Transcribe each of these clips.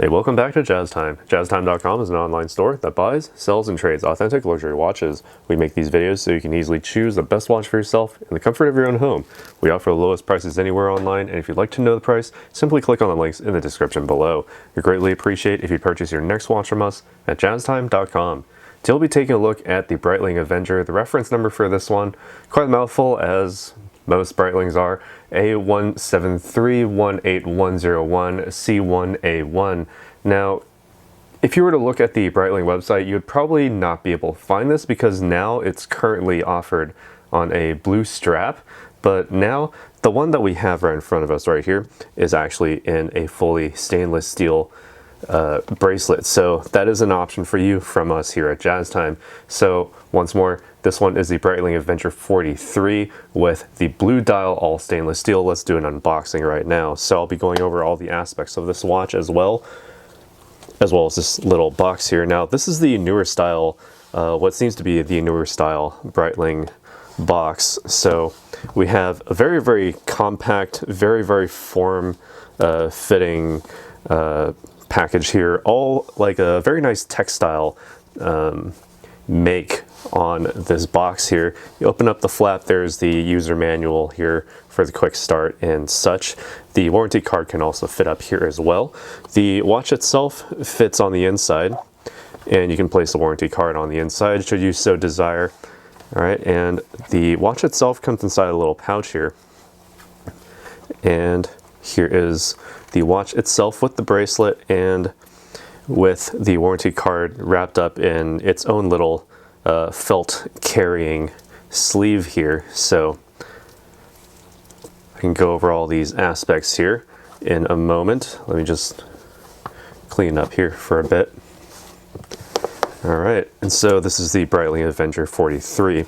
Hey, welcome back to Jazz Time. JazzTime.com is an online store that buys, sells, and trades authentic luxury watches. We make these videos so you can easily choose the best watch for yourself in the comfort of your own home. We offer the lowest prices anywhere online, and if you'd like to know the price, simply click on the links in the description below. We greatly appreciate if you purchase your next watch from us at JazzTime.com. Today we'll be taking a look at the Breitling Avenger. The reference number for this one, quite a mouthful as most Breitlings are, A17318101C1A1. Now, if you were to look at the Breitling website, you would probably not be able to find this because now it's currently offered on a blue strap, but now the one that we have right in front of us right here is actually in a fully stainless steel bracelet. So that is an option for you from us here at Jazz Time. So once more, this one is the Breitling Avenger 43 with the blue dial, all stainless steel. Let's do an unboxing right now. So I'll be going over all the aspects of this watch as well as this little box here. Now this is the newer style, what seems to be the newer style Breitling box. So we have a very, very compact, very, very form fitting package here, all like a very nice textile make on this box here. You open up the flap, there's the user manual here for the quick start and such. The warranty card can also fit up here as well. The watch itself fits on the inside, and you can place the warranty card on the inside should you so desire. All right, and the watch itself comes inside a little pouch here, and here is the watch itself with the bracelet and with the warranty card wrapped up in its own little felt carrying sleeve here. So I can go over all these aspects here in a moment. Let me just clean up here for a bit. All right, and so this is the Breitling Avenger 43.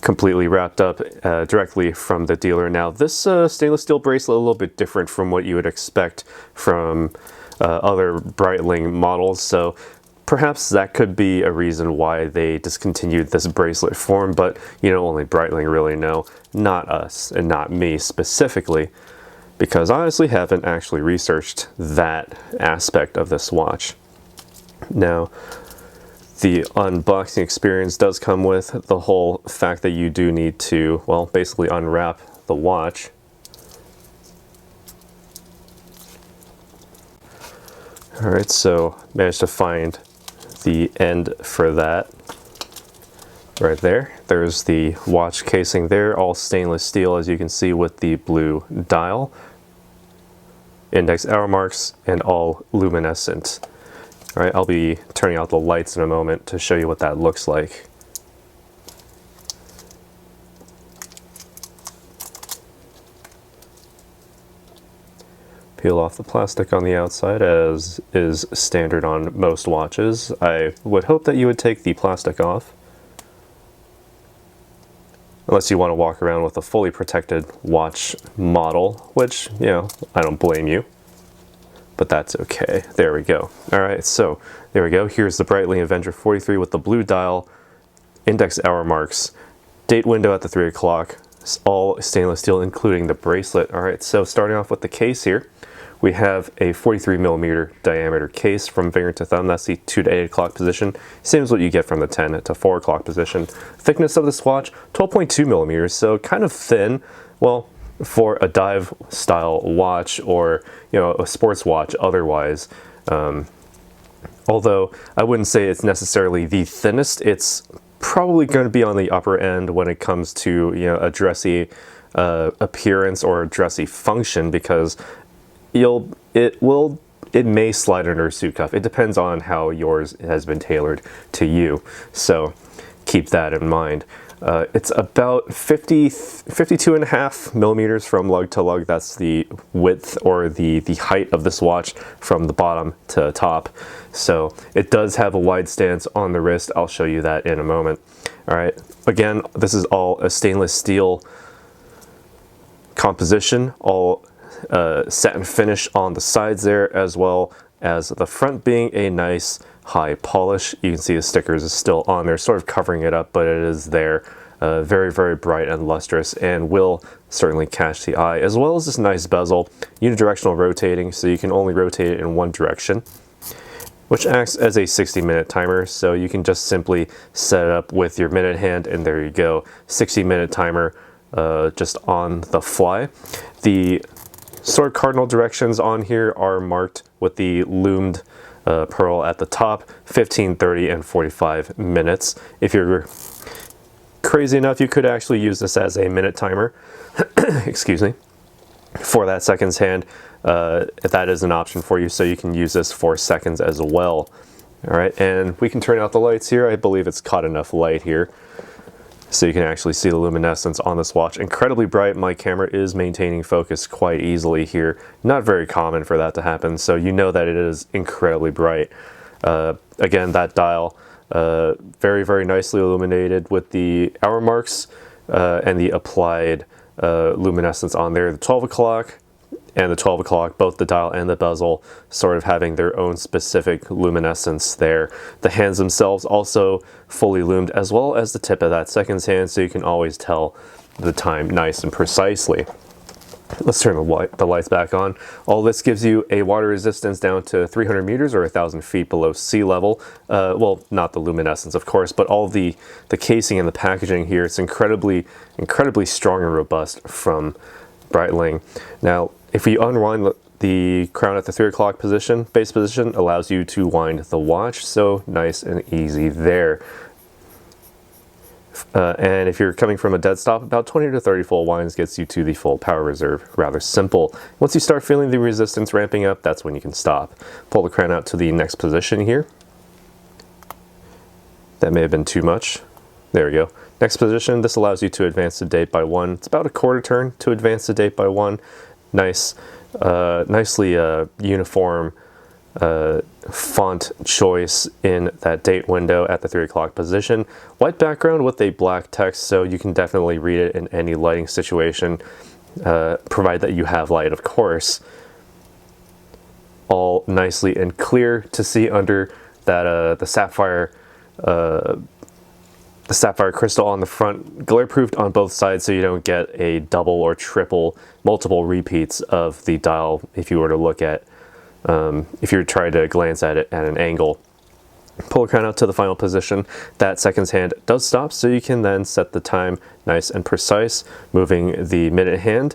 Completely wrapped up directly from the dealer. Now this stainless steel bracelet a little bit different from what you would expect from other Breitling models, so perhaps that could be a reason why they discontinued this bracelet form, but you know, only Breitling really know, not us and not me specifically, because I honestly haven't actually researched that aspect of this watch. Now the unboxing experience does come with the whole fact that you do need to, well, basically unwrap the watch. All right, so managed to find the end for that right there. There's the watch casing there, all stainless steel, as you can see, with the blue dial, index hour marks, and all luminescent. All right, I'll be turning out the lights in a moment to show you what that looks like. Peel off the plastic on the outside, as is standard on most watches. I would hope that you would take the plastic off, unless you want to walk around with a fully protected watch model, which, you know, I don't blame you. But that's okay. There we go. All right, so there we go. Here's the Breitling Avenger 43 with the blue dial, index hour marks, date window at the 3 o'clock, all stainless steel, including the bracelet. All right, so starting off with the case here, we have a 43mm diameter case from finger to thumb. That's the 2 to 8 o'clock position. Same as what you get from the 10 to 4 o'clock position. Thickness of this watch, 12.2mm, so kind of thin. Well, for a dive style watch, or you know, a sports watch otherwise, although I wouldn't say it's necessarily the thinnest, it's probably going to be on the upper end when it comes to, you know, a dressy appearance or a dressy function, because it may slide under a suit cuff. It depends on how yours has been tailored to you, so keep that in mind. It's about 52.5mm from lug to lug. That's the width or the height of this watch from the bottom to top. So it does have a wide stance on the wrist. I'll show you that in a moment. All right, again, this is all a stainless steel composition, all satin finish on the sides there, as well as the front being a nice high polish. You can see the stickers is still on there, sort of covering it up, but it is there. Very, very bright and lustrous, and will certainly catch the eye, as well as this nice bezel, unidirectional rotating, so you can only rotate it in one direction, which acts as a 60-minute timer. So you can just simply set it up with your minute hand, and there you go, 60-minute timer just on the fly. The sort of cardinal directions on here are marked with the loomed pearl at the top: 15, 30, and 45 minutes. If you're crazy enough, you could actually use this as a minute timer, excuse me, for that seconds hand, if that is an option for you, so you can use this for seconds as well. All right, and we can turn out the lights here. I believe it's caught enough light here, so you can actually see the luminescence on this watch. Incredibly bright. My camera is maintaining focus quite easily here. Not very common for that to happen, so you know that it is incredibly bright. Again, that dial, very, very nicely illuminated with the hour marks and the applied luminescence on there. The 12 o'clock and the 12 o'clock, both the dial and the bezel sort of having their own specific luminescence there. The hands themselves also fully loomed, as well as the tip of that seconds hand, so you can always tell the time nice and precisely. Let's turn the lights back on. All this gives you a water resistance down to 300 meters or 1,000 feet below sea level. Well, not the luminescence, of course, but all the casing and the packaging here. It's incredibly strong and robust from Breitling. Now, if we unwind the crown at the 3 o'clock position, base position allows you to wind the watch, so nice and easy there. And if you're coming from a dead stop, about 20 to 30 full winds gets you to the full power reserve. Rather simple. Once you start feeling the resistance ramping up, that's when you can stop. Pull the crown out to the next position here. That may have been too much. There we go. Next position, this allows you to advance the date by 1. It's about a quarter turn to advance the date by 1. Nice, nicely uniform font choice in that date window at the 3 o'clock position. White background with a black text, so you can definitely read it in any lighting situation, provided that you have light, of course. All nicely and clear to see under that the sapphire crystal on the front, glare proofed on both sides, so you don't get a double or triple, multiple repeats of the dial if you were to look at, if you were to try to glance at it at an angle. Pull the crown out to the final position. That seconds hand does stop, so you can then set the time nice and precise, moving the minute hand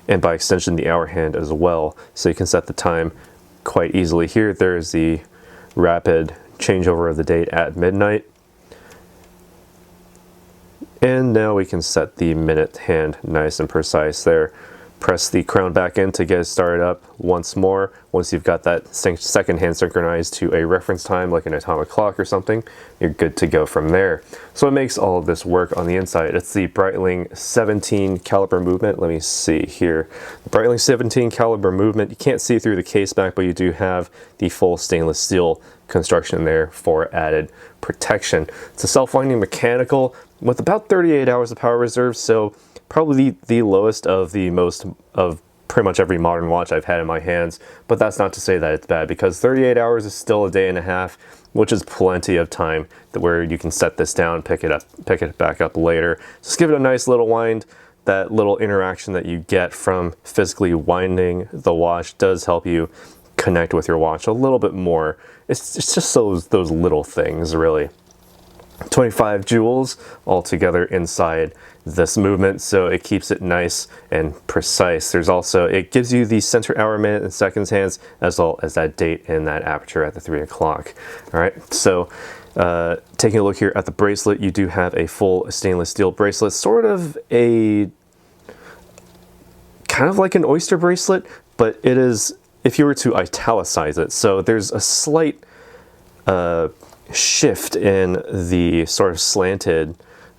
and by extension the hour hand as well. So you can set the time quite easily here. There's the rapid changeover of the date at midnight. And now we can set the minute hand nice and precise there. Press the crown back in to get it started up once more. Once you've got that second hand synchronized to a reference time, like an atomic clock or something, you're good to go from there. So what makes all of this work on the inside? It's the Breitling 17 caliber movement. Let me see here. The Breitling 17 caliber movement, you can't see through the case back, but you do have the full stainless steel construction there for added protection. It's a self-winding mechanical with about 38 hours of power reserve, so probably the lowest of the most of pretty much every modern watch I've had in my hands. But that's not to say that it's bad, because 38 hours is still a day and a half, which is plenty of time where you can set this down, pick it back up later. Just give it a nice little wind. That little interaction that you get from physically winding the watch does help you connect with your watch a little bit more. It's just those little things, really. 25 jewels altogether inside this movement, so it keeps it nice and precise. There's also, it gives you the center hour, minute, and seconds hands, as well as that date and that aperture at the 3 o'clock. All right, so taking a look here at the bracelet, you do have a full stainless steel bracelet, sort of a kind of like an oyster bracelet, but it is, if you were to italicize it, so there's a slight shift in the sort of slanted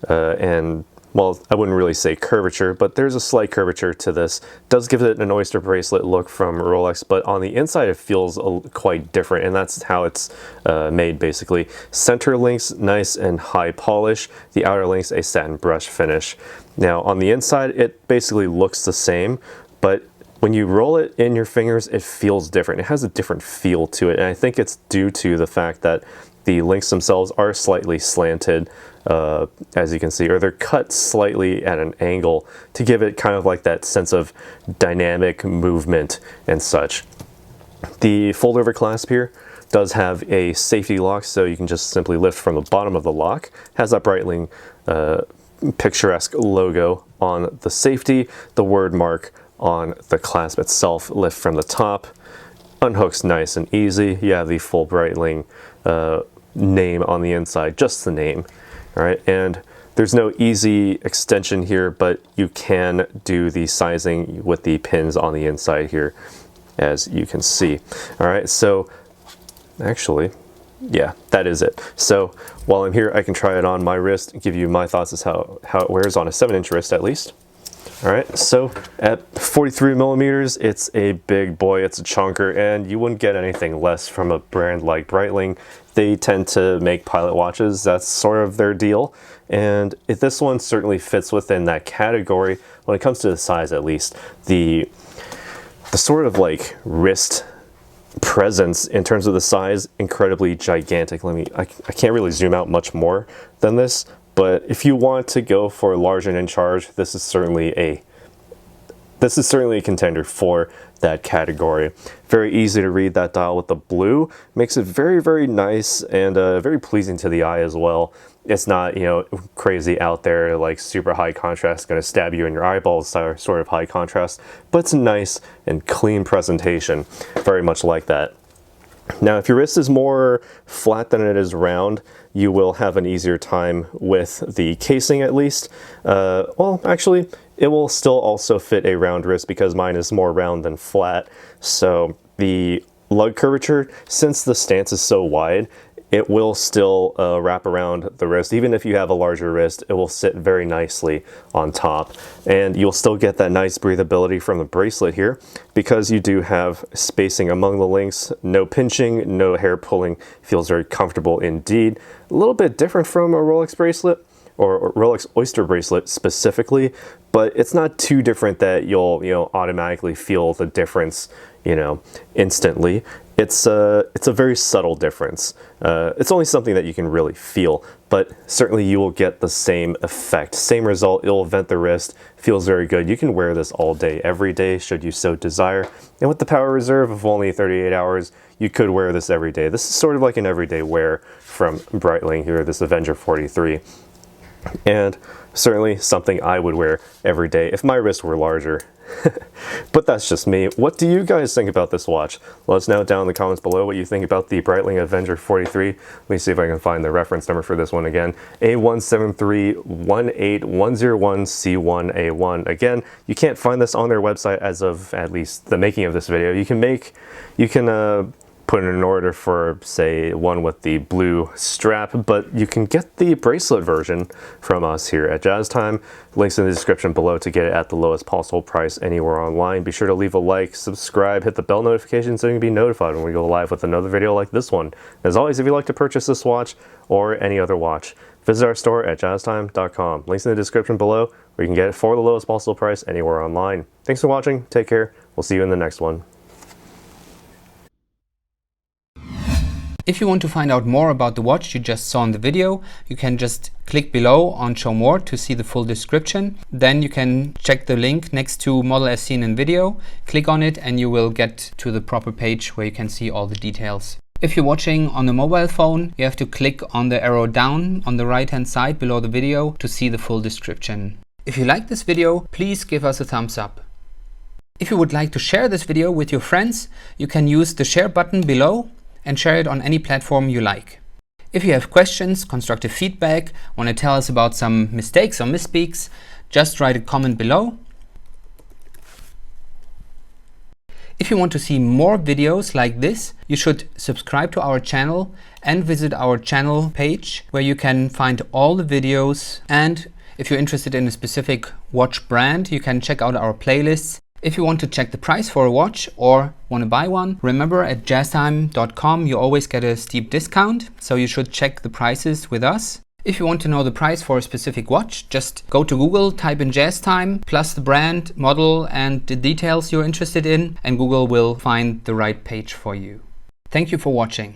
and, well, I wouldn't really say curvature, but there's a slight curvature to this. Does give it an oyster bracelet look from Rolex, but on the inside it feels quite different, and that's how it's made, basically. Center links nice and high polish, the outer links a satin brush finish. Now on the inside it basically looks the same, but when you roll it in your fingers, it feels different. It has a different feel to it, and I think it's due to the fact that the links themselves are slightly slanted, as you can see, or they're cut slightly at an angle to give it kind of like that sense of dynamic movement and such. The fold-over clasp here does have a safety lock, so you can just simply lift from the bottom of the lock. Has that Breitling picturesque logo on the safety, the word mark on the clasp itself, lift from the top, unhooks nice and easy. You have the full Breitling name on the inside, just the name. All right, and there's no easy extension here, but you can do the sizing with the pins on the inside here, as you can see. All right, so actually, yeah, that is it. So while I'm here, I can try it on my wrist and give you my thoughts as how it wears on a 7-inch wrist at least. All right, so at 43 millimeters, it's a big boy, it's a chunker, and you wouldn't get anything less from a brand like Breitling. They tend to make pilot watches, that's sort of their deal. And if this one certainly fits within that category, when it comes to the size at least, the sort of like wrist presence in terms of the size, incredibly gigantic. I can't really zoom out much more than this, but if you want to go for large and in charge, this is certainly a contender for that category. Very easy to read that dial with the blue, makes it very, very nice and very pleasing to the eye as well. It's not, you know, crazy out there, like super high contrast, going to stab you in your eyeballs sort of high contrast, but it's a nice and clean presentation, very much like that. Now, if your wrist is more flat than it is round, you will have an easier time with the casing at least. Well, actually, it will still also fit a round wrist because mine is more round than flat. So the lug curvature, since the stance is so wide, it will still wrap around the wrist. Even if you have a larger wrist, it will sit very nicely on top. And you'll still get that nice breathability from the bracelet here because you do have spacing among the links, no pinching, no hair pulling, feels very comfortable indeed. A little bit different from a Rolex bracelet, or Rolex Oyster bracelet specifically, but it's not too different that you'll, you know, automatically feel the difference, you know, instantly. It's a very subtle difference. It's only something that you can really feel, but certainly you will get the same effect, same result. It'll vent the wrist, feels very good. You can wear this all day, every day, should you so desire. And with the power reserve of only 38 hours, you could wear this every day. This is sort of like an everyday wear from Breitling here, this Avenger 43. And certainly something I would wear every day if my wrist were larger. But that's just me. What do you guys think about this watch? Let us know down in the comments below what you think about the Breitling Avenger 43. Let me see if I can find the reference number for this one again. A17318101C1A1. Again, you can't find this on their website as of at least the making of this video. You can put in an order for, say, one with the blue strap, but you can get the bracelet version from us here at Jazz Time. Links in the description below to get it at the lowest possible price anywhere online. Be sure to leave a like, subscribe, hit the bell notification so you can be notified when we go live with another video like this one. As always, if you'd like to purchase this watch or any other watch, visit our store at jazztime.com. Links in the description below where you can get it for the lowest possible price anywhere online. Thanks for watching. Take care. We'll see you in the next one. If you want to find out more about the watch you just saw in the video, you can just click below on Show More to see the full description. Then you can check the link next to model as seen in video, click on it and you will get to the proper page where you can see all the details. If you're watching on a mobile phone, you have to click on the arrow down on the right hand side below the video to see the full description. If you like this video, please give us a thumbs up. If you would like to share this video with your friends, you can use the share button below and share it on any platform you like. If you have questions, constructive feedback, want to tell us about some mistakes or misspeaks, just write a comment below. If you want to see more videos like this, you should subscribe to our channel and visit our channel page where you can find all the videos. And if you're interested in a specific watch brand, you can check out our playlists. If you want to check the price for a watch or want to buy one, remember at jazztime.com you always get a steep discount, so you should check the prices with us. If you want to know the price for a specific watch, just go to Google, type in Jazz Time, plus the brand, model and the details you're interested in, and Google will find the right page for you. Thank you for watching.